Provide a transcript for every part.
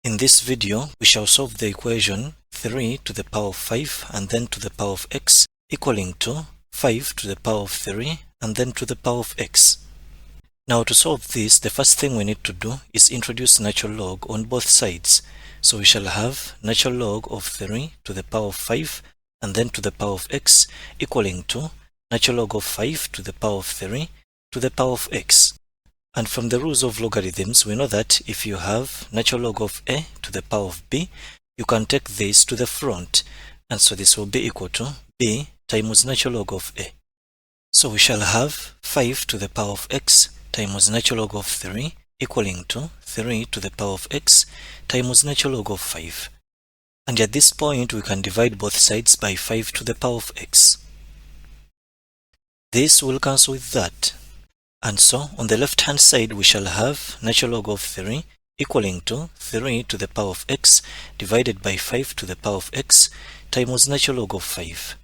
In this video, we shall solve the equation 3 to the power of 5 and then to the power of x equaling to 5 to the power of 3 and then to the power of x. Now to solve this, the first thing we need to do is introduce natural log on both sides. So we shall have natural log of 3 to the power of 5 and then to the power of x equaling to natural log of 5 to the power of 3 to the power of x. And from the rules of logarithms, we know that if you have natural log of a to the power of b, you can take this to the front, and so this will be equal to b times natural log of a. So we shall have 5 to the power of x times natural log of 3 equaling to 3 to the power of x times natural log of 5. And at this point, we can divide both sides by 5 to the power of x. This will cancel with that. And so, on the left-hand side, we shall have natural log of 3 equaling to 3 to the power of x divided by 5 to the power of x times natural log of 5.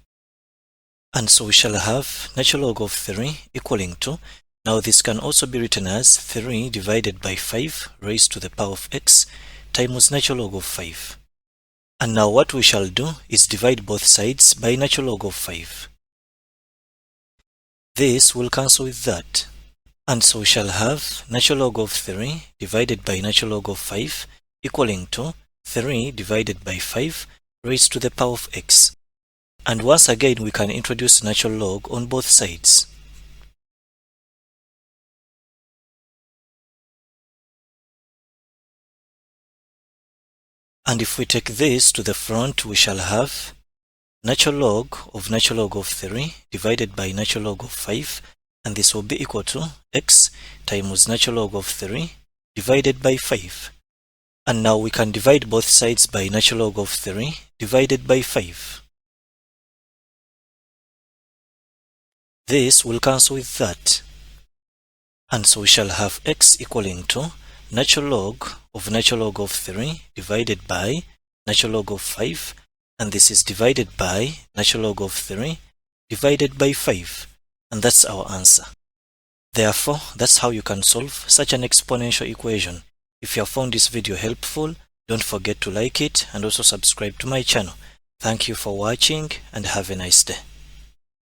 And so we shall have natural log of 3 equaling to, now this can also be written as 3 divided by 5 raised to the power of x times natural log of 5. And now what we shall do is divide both sides by natural log of 5. This will cancel with that. And so we shall have natural log of 3 divided by natural log of 5 equaling to 3 divided by 5 raised to the power of x. And once again, we can introduce natural log on both sides. And if we take this to the front, we shall have natural log of 3 divided by natural log of 5, and this will be equal to x times natural log of 3 divided by 5. And now we can divide both sides by natural log of 3 divided by 5. This will cancel with that. And so we shall have x equaling to natural log of 3 divided by natural log of 5, and this is divided by natural log of 3 divided by 5. And that's our answer. Therefore, that's how you can solve such an exponential equation. If you have found this video helpful, don't forget to like it and also subscribe to my channel. Thank you for watching and have a nice day.